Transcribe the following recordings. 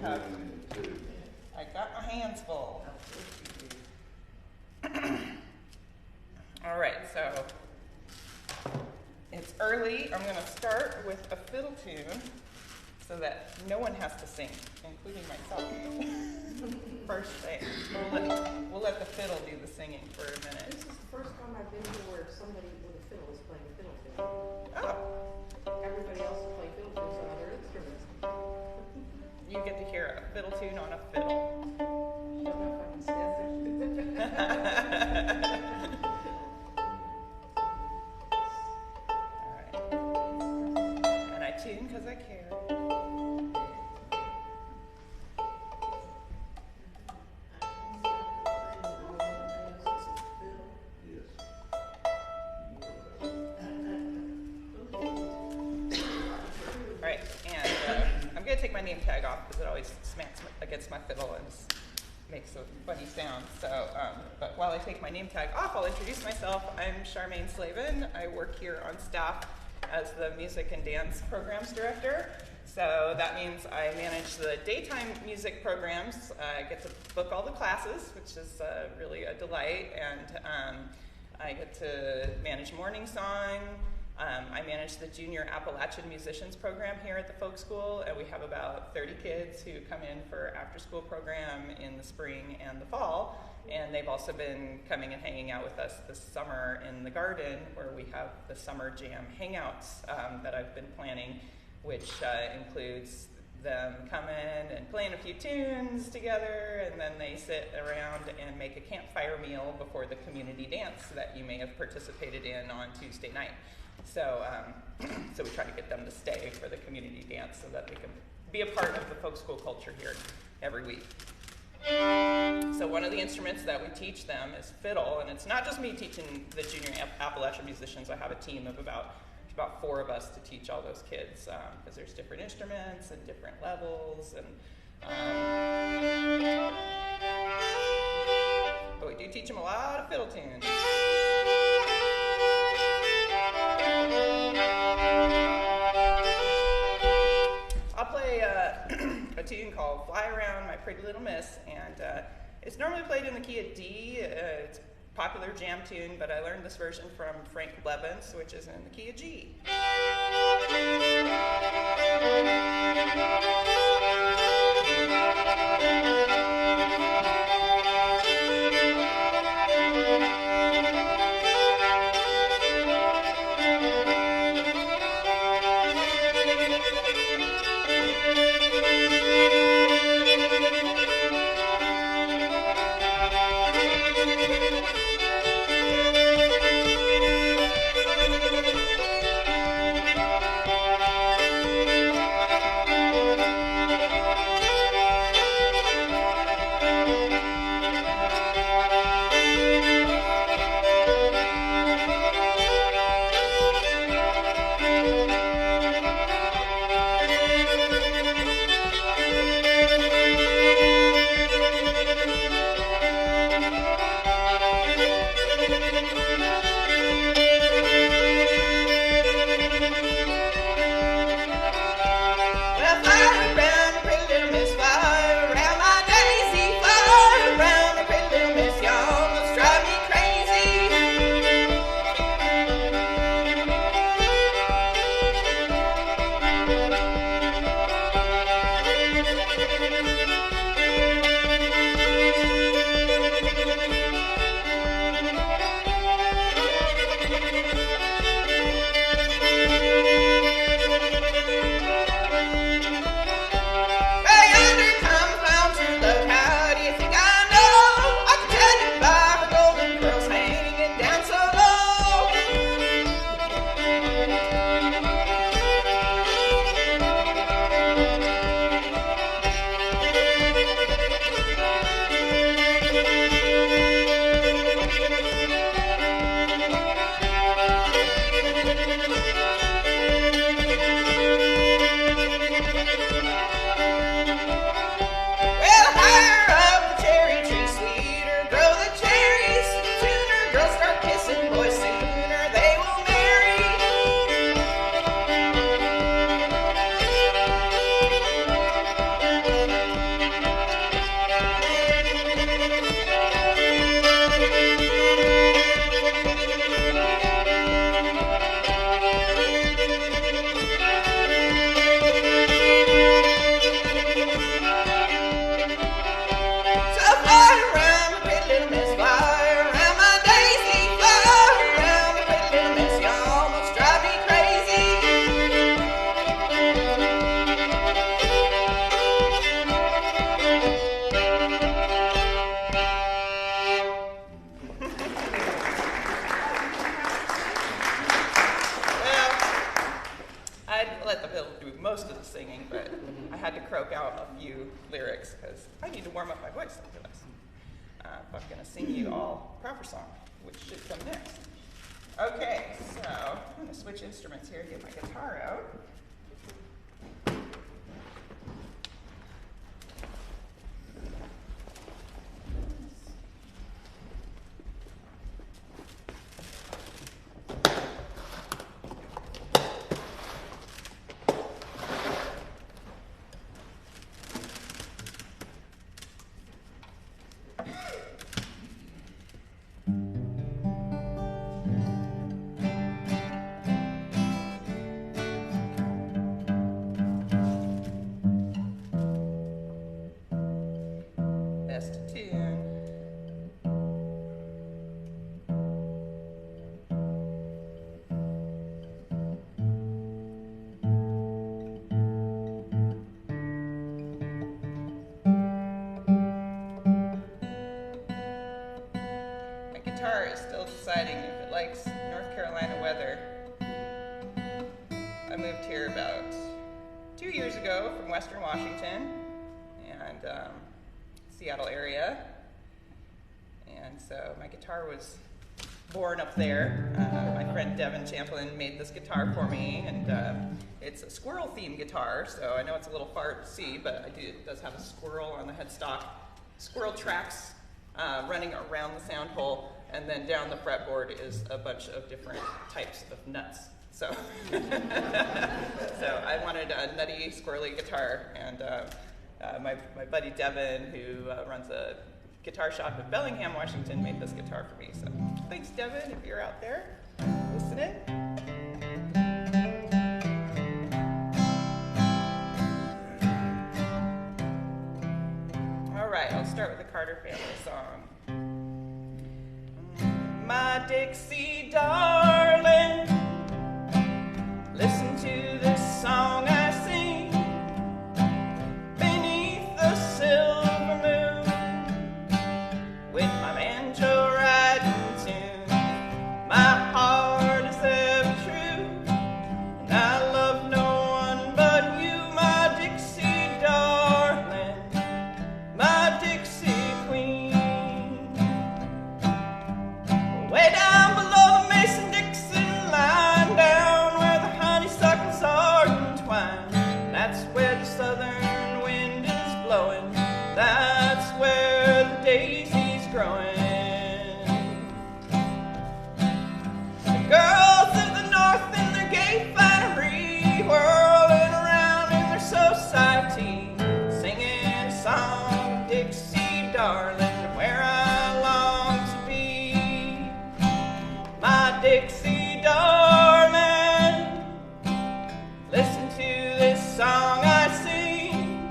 have, I got my hands full. All right, so it's early. I'm going to start with a fiddle tune so that no one has to sing, including myself. First thing. We'll let the fiddle do the singing for a minute. This is the first time I've been here where somebody with a fiddle is playing a fiddle tune. Oh. Everybody else is playing fiddle tunes on other instruments. You get to hear a fiddle tune on a fiddle. I don't know if I can stand it. All right. And I tune because I care. Take my name tag off because it always smacks against my fiddle and makes a funny sound. So, but while I take my name tag off, I'll introduce myself. I'm Charmaine Slaven. I work here on staff as the Music and Dance Programs Director. So that means I manage the daytime music programs. I get to book all the classes, which is really a delight, and I get to manage morning song. I manage the Junior Appalachian Musicians program here at the Folk School, and we have about 30 kids who come in for after-school program in the spring and the fall, and they've also been coming and hanging out with us this summer in the garden, where we have the Summer Jam Hangouts that I've been planning, which includes them coming and playing a few tunes together, and then they sit around and make a campfire meal before the community dance that you may have participated in on Tuesday night. So, so we try to get them to stay for the community dance so that they can be a part of the folk school culture here every week. So one of the instruments that we teach them is fiddle, and it's not just me teaching the Junior Appalachian Musicians. I have a team of about 4 of us to teach all those kids, because there's different instruments and different levels, and but we do teach them a lot of fiddle tunes. I'll play a tune called Fly Around My Pretty Little Miss, and it's normally played in the key of D. It's a popular jam tune, but I learned this version from Frank Blevins, which is in the key of G. out a few lyrics because I need to warm up my voice after this. But I'm going to sing you all proper song, which should come next. Okay, so I'm going to switch instruments here, get my guitar out. Best tune. My guitar is still deciding if it likes North Carolina weather. I moved here about 2 years ago from Western Washington and Seattle area, and so my guitar was born up there. My friend Devin Champlin made this guitar for me, and it's a squirrel-themed guitar, so I know it's a little far to see, but it does have a squirrel on the headstock, squirrel tracks running around the sound hole, and then down the fretboard is a bunch of different types of nuts. So, so I wanted a nutty, squirrely guitar, and my buddy Devin, who runs a guitar shop in Bellingham, Washington, made this guitar for me. So thanks, Devin, if you're out there listening. All right, I'll start with the Carter family song. My Dixie darling, listen to this song I sing beneath the silver moon, with my banjo riding tune. My heart is ever true, and I love no one but you, my Dixie darling, my Dixie queen. Way down below the Mason-Dixon line, down where the honeysuckles are entwined, that's where the southern wind is blowing, that's where the daisy's growing. The girls of the north in their gay finery, whirling around in their society, singing a song of Dixie darling, where I long to be. My Dixie darling, listen to this song I sing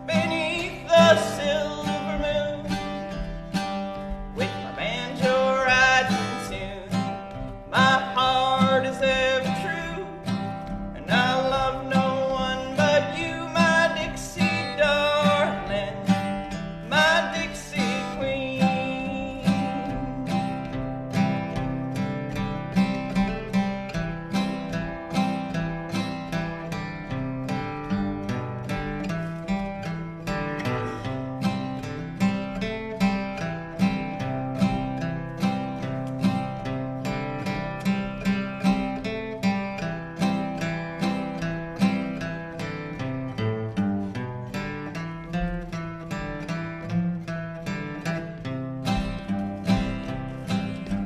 beneath the silver moon, with my banjo riding tune. My heart is ever true, and I love no one but you, my Dixie darling, my Dixie queen.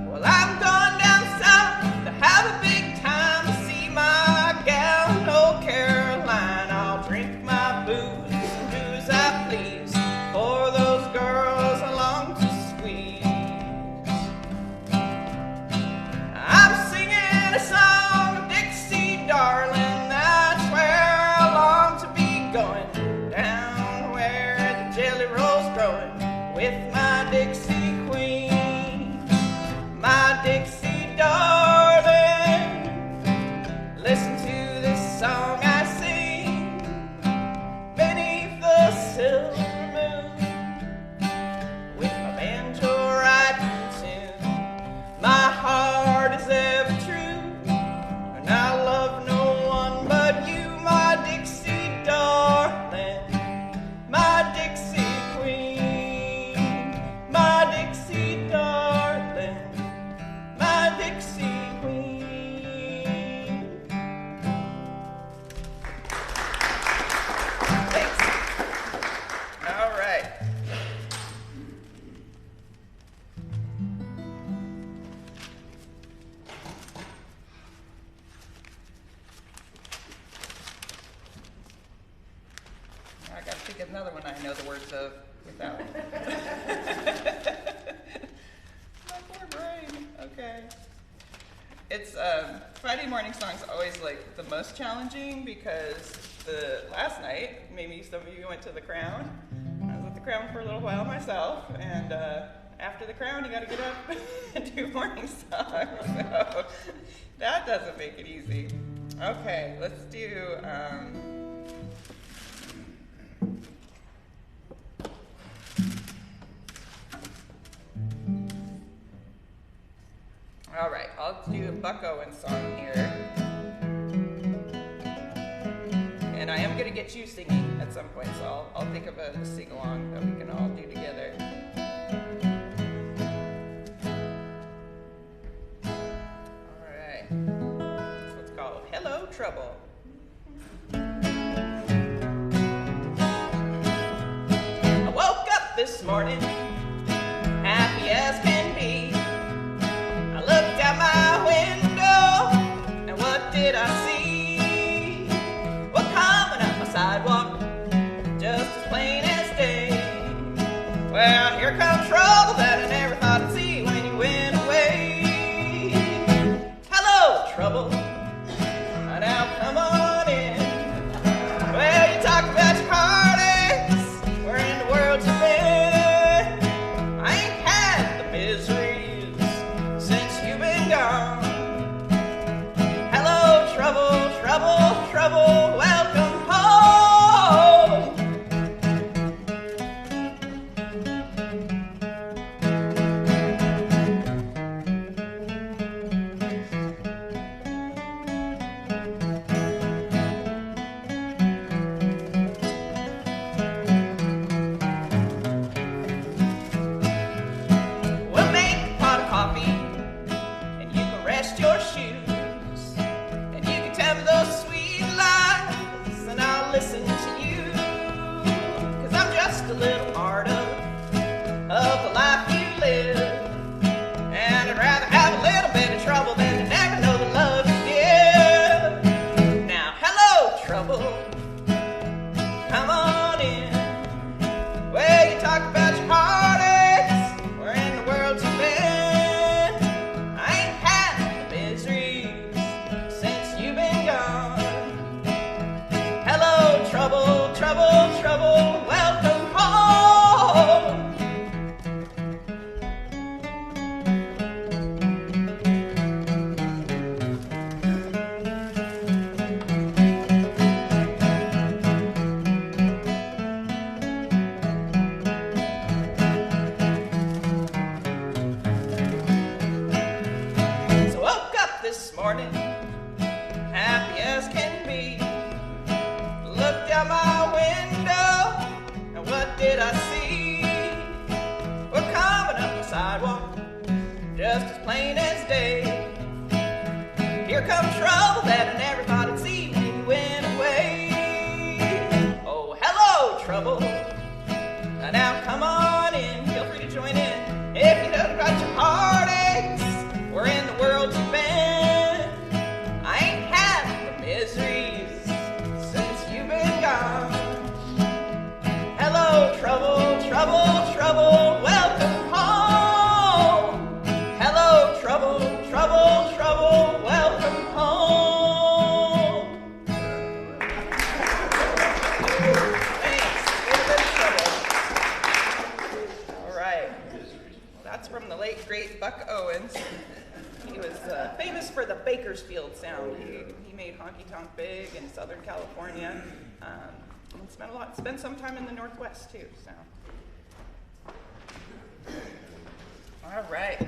Well, I'm going down south to have a big time to see my gal in North Carolina. I'll drink my booze and do as I please, for those girls I long to squeeze. I'm singing a song of Dixie darling, that's where I long to be going, down where the jelly roll's growing, with my Dixie queen. My Dixie darling, listen to this song I sing beneath the silver moon, with my banjo riding tune. My heart is ever true, and I love no one but you, my Dixie darling, another one I know the words of without. My poor brain. Okay. It's Friday morning songs always like the most challenging because the last night, maybe some of you went to the Crown. I was at the Crown for a little while myself, and after the Crown, you got to get up and do morning songs. So that doesn't make it easy. Okay, let's do. All right, I'll do a Buck Owens song here. And I am going to get you singing at some point, so I'll think of a sing-along that we can all do together. All right. This one's called Hello, Trouble. I woke up this morning, happy as can be. I looked out my window, and what did I see? Well, coming up my sidewalk, just as plain as day. Well, here comes trouble that I never thought I'd see when you went away. Hello, trouble. Now come on in. Well, you talk about your heartaches, where in the world you been? I ain't had the miseries since you've been gone. Hello, trouble, trouble, trouble, welcome home. We'll make a pot of coffee, and you can rest your shoes, and you can tell me those sweet lies, and I'll listen to you, 'cause I'm just a little part of the life you live, and I'd rather have a little bit of trouble than to never know the love you give. Now, hello, trouble, come on in. Well, you talk about your heartaches, where in the world you been? I ain't had the miseries since you've been gone. Hello, trouble, trouble, trouble, welcome home. So woke up this morning, happy as can be. Looked out my window, and what did I see? We're coming up the sidewalk, just as plain as day. Here comes trouble that I never thought I'd see when you went away. Oh, hello, trouble. Now come on in, feel free to join in. If you know about your heartaches, where in the world you've been? I ain't had the miseries since you've been gone. Hello, trouble, trouble, trouble, welcome home. Hello, trouble, trouble, trouble, welcome home. Thanks. Little bit of trouble. All right. Well, that's from the late, great Buck Owens. He was famous for the Bakersfield sound. He made honky tonk big in Southern California, and spent some time in the Northwest too. So, all right.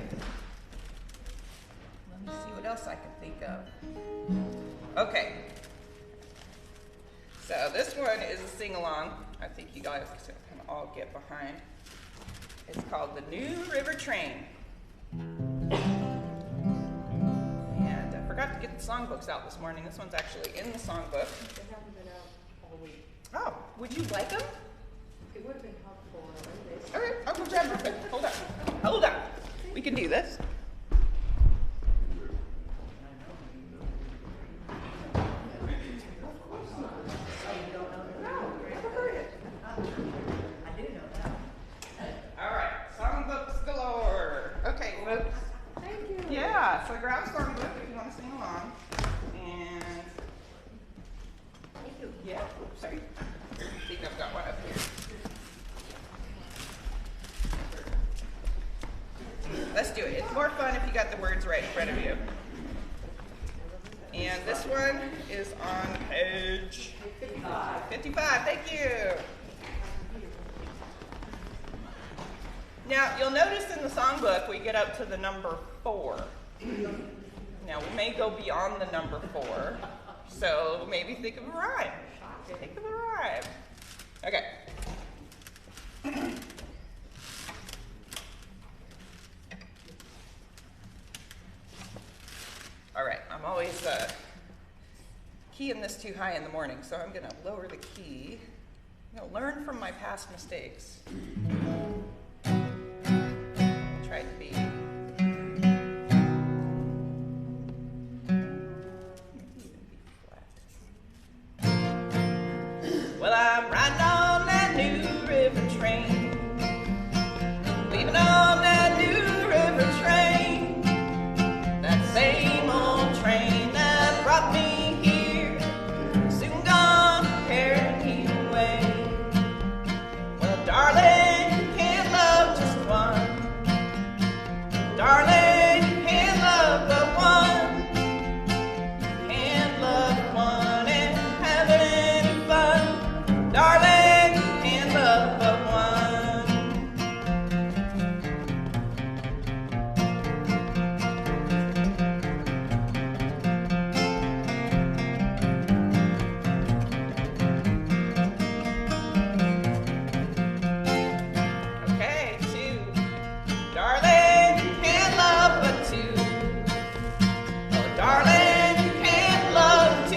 Let me see what else I can think of. Okay. So this one is a sing along. I think you guys can all get behind. It's called The New River Train. And I forgot to get the songbooks out this morning. This one's actually in the songbook. They haven't been out all week. Oh, would you like them? It would have been helpful on a Monday. All right, I'll go grab them. Hold on. Hold on. We can do this. Never heard it. more fun if you got the words right in front of you. And this one is on page 55. Thank you. Now, you'll notice in the songbook we get up to the number 4. Now, we may go beyond the number 4, so maybe think of a rhyme. Think of a rhyme. Okay. All right, I'm always keying this too high in the morning, so I'm going to lower the key. I'm going to learn from my past mistakes. Try to be. Well, I'm riding on that new river train, leaving on that new river train, that same old train that brought me here, soon gone, carried me away. Well, darling, you can't love just one, darling, you can't love but one, you can't love one and have any fun, darling, you can't love but one. Okay, 2. Darling, you can't love but 2. Oh, darling, you can't love 2.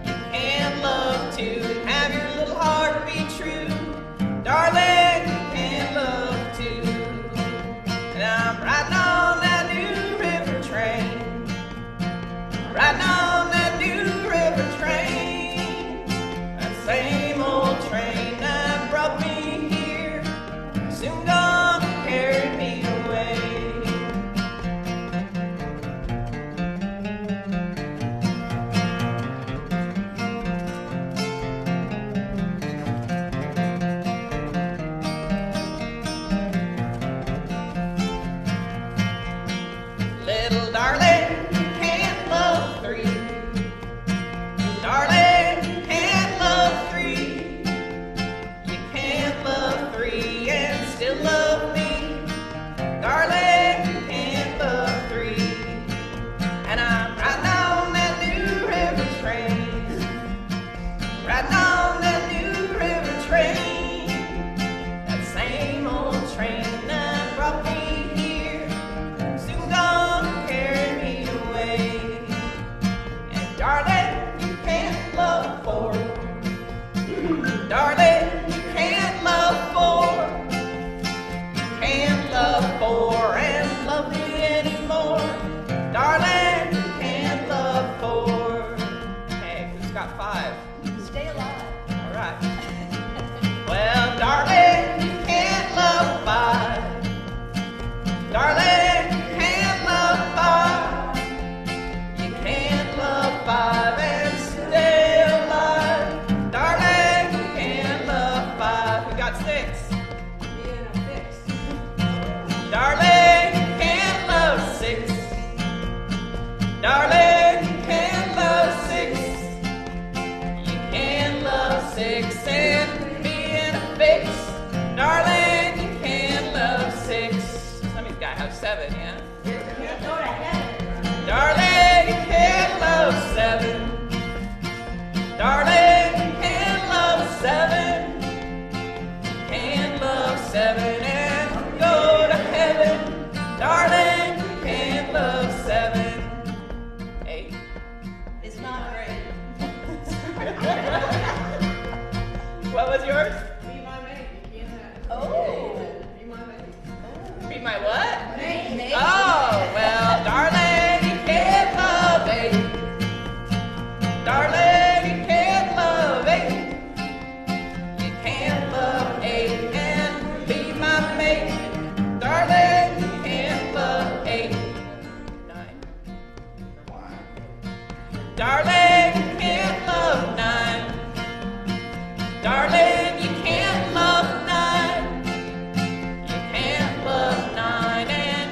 You can't love 2 and have your little heart be true. Darling, you can't love 2. And I'm riding on that new river train, riding on that new river train, that same old train that brought me here, soon gone, carried me away. Little darling, you can't love 3. Darling, you can't love 3. You can't love 3 and still love me. Darling, you can't love 3. And I'm riding on that new river train, riding on that new river train, that same old train that brought me here, soon gone, carried me away. And darling, you can't love 4. Darling, you can't love 4. You can't love 4 and love me anymore. Darling, you can't love 4. Hey, who's got 5? Stay alive. All right. Well, darling, you can't love 5. Darling, you can't love 5. You can't love 5 and stay alive. Darling, you can't love 5. Who got 6? Me and a fix. Darling, you can't love 6. Darling, you can't love 6. You can't love 6 and be in a fix. Darling, you can't love 6. Somebody's got to have 7, yeah? Can't go to heaven. Darling, you can't love 7. Darling, you can't love 7. You can't love 7 and go to heaven. Darling, you can't love 7. 8. It's not great. What was yours? Be my mate. You can't have. Oh. Be my mate. Be my what? Mate. Oh, well, darling, you can't love 8. Darling, you can't love 8. You can't love 8 and be my mate. Darling, you can't love 8. 9. Darling, you can't love 9. Darling, you can't love 9. You can't love 9 and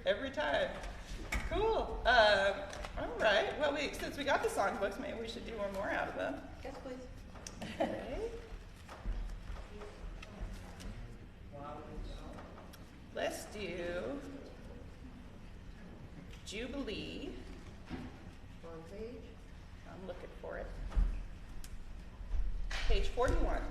every time. Cool. All right. Well, since we got the songbooks, maybe we should do one more out of them. Yes, please. Okay. Let's do Jubilee. On page. I'm looking for it. Page 41.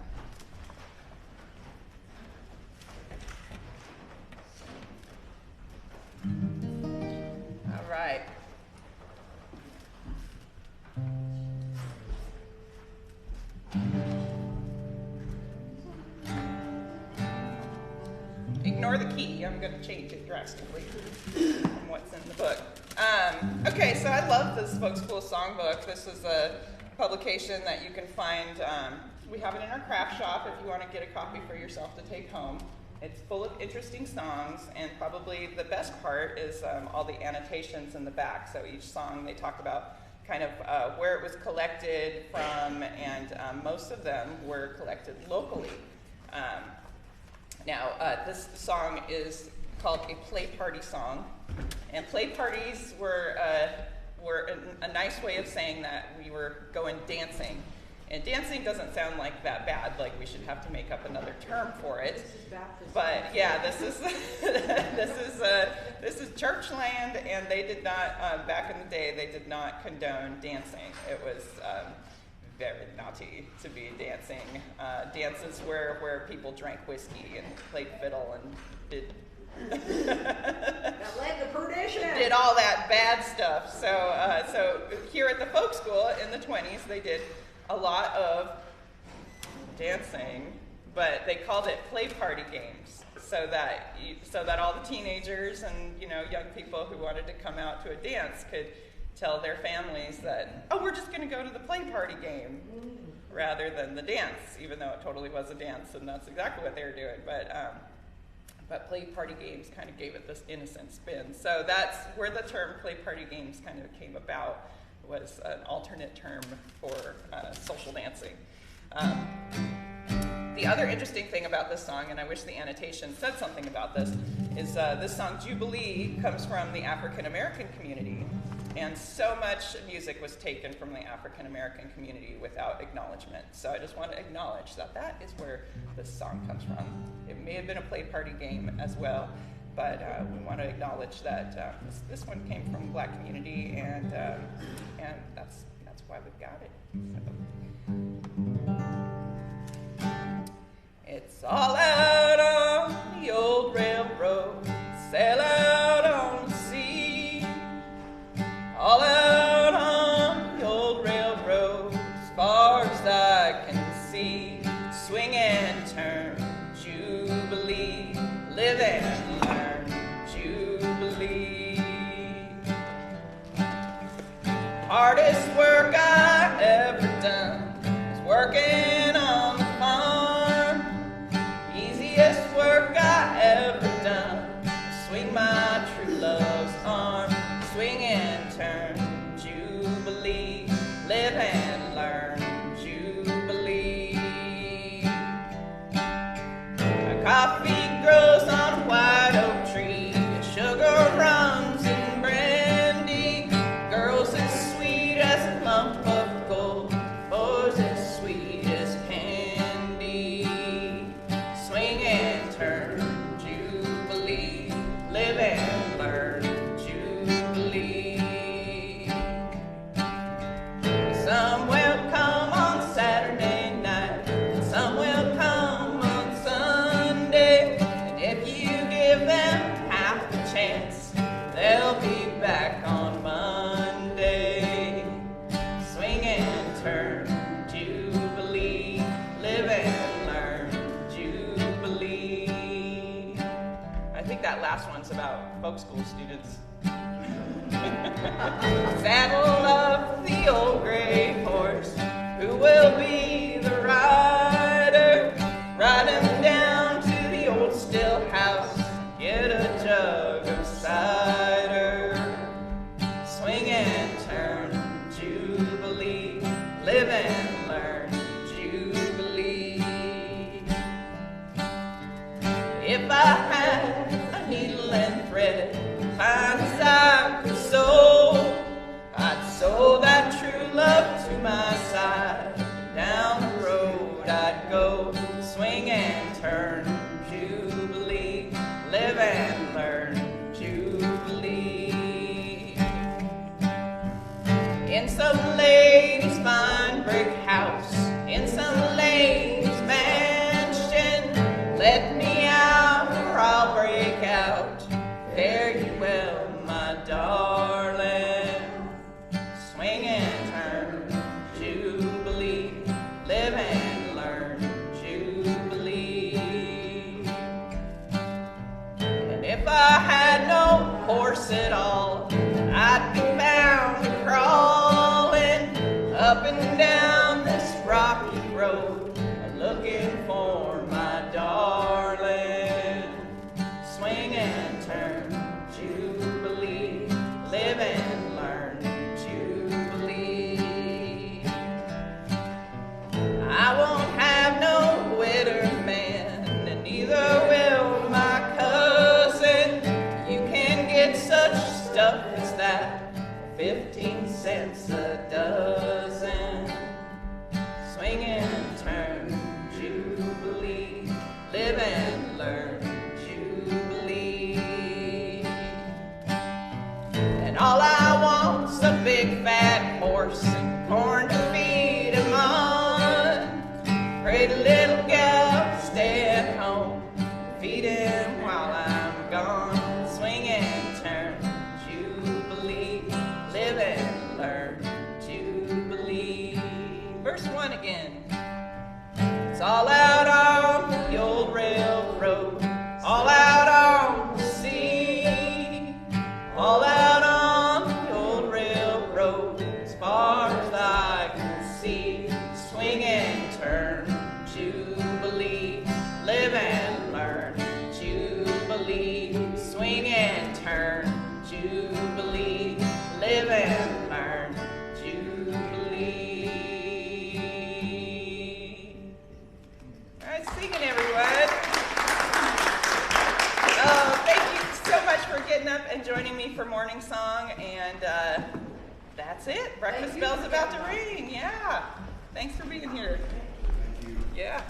All right. Ignore the key. I'm going to change it drastically from what's in the book. Okay, so I love this Folk School Songbook. This is a publication that you can find. We have it in our craft shop if you want to get a copy for yourself to take home. It's full of interesting songs, and probably the best part is all the annotations in the back. So each song they talk about kind of where it was collected from, and most of them were collected locally. Now, this song is called a play party song, and play parties were a nice way of saying that we were going dancing. And dancing doesn't sound like that bad, like we should have to make up another term for it. This is Baptist. But yeah, this is church land, and they did not back in the day. They did not condone dancing. It was very naughty to be dancing. Dances where people drank whiskey and played fiddle and did That led to perdition. did all that bad stuff. So here at the folk school in the 20s, they did a lot of dancing, but they called it play party games, so that all the teenagers and young people who wanted to come out to a dance could tell their families that, oh, we're just going to go to the play party game rather than the dance, even though it totally was a dance, and that's exactly what they were doing. But play party games kind of gave it this innocent spin. So that's where the term play party games kind of came about, was an alternate term for social dancing. The other interesting thing about this song, and I wish the annotation said something about this, is this song, Jubilee, comes from the African American community. And so much music was taken from the African American community without acknowledgement. So I just want to acknowledge that that is where this song comes from. It may have been a play party game as well, but we want to acknowledge that this one came from the Black community, and that's why we've got it. So. It's all out on the old railroad, sail out on the sea. All out on the old railroad, as far as I can see. Swing and turn, Jubilee, live and learn, Jubilee. Hardest work I ever done was working on the farm. Easiest work I ever done was swing my true love's arm. Swing and turn, Jubilee, live and learn, Jubilee. A coffee grows on a white oak tree, sugar runs in brandy. Girls as sweet as a lump of gold, boys as sweet as candy. Swing and turn, Jubilee, live and learn, Jubilee. Some will come on Saturday night, and some will come on Sunday. And if you give them half a chance, they'll be back on Monday. Swing and turn, Jubilee, live and learn, Jubilee. I think that last one's about folk school students. Saddle up the old gray horse, who will be the rider? Ride him down to the old still house, get a jug of cider. Swing and turn, Jubilee, live and learn, Jubilee. If I had a needle and thread, fine as I could sow. I'd sow that true love to my side. Down the road I'd go, swing and turn, Jubilee, live and learn, Jubilee. In some lady's fine brick house, in some lady's mansion, let me out or I'll break out. Fare you well, my darling. Swing and turn, Jubilee, live and learn, Jubilee. And if I had no horse at all, I'd be bound to crawling up and down this rocky road, looking for my darling. Swing and turn, Jubilee, live and learn, Jubilee. I won't have no widder man, and neither will my cousin. You can get such stuff as that for 15 cents a dozen. Swing and turn, Jubilee, live and learn, Jubilee. And all I want's a big fat horse and corn to feed him on. Pretty little gal, stay at home, feed him while I'm gone. Swing and turn, Jubilee, live and learn, Jubilee. Verse 1 again. It's all out on the old railroad, all out on the sea, all out on the old railroad, as far as I can see. Swing and turn, Jubilee, live and learn, Jubilee. Swing and turn, Jubilee, live and learn, Jubilee. All right, singing, everyone. Thank you so much for getting up and joining me for morning song, and that's it. Breakfast bell's about to ring. Yeah. Thanks for being here. Yeah.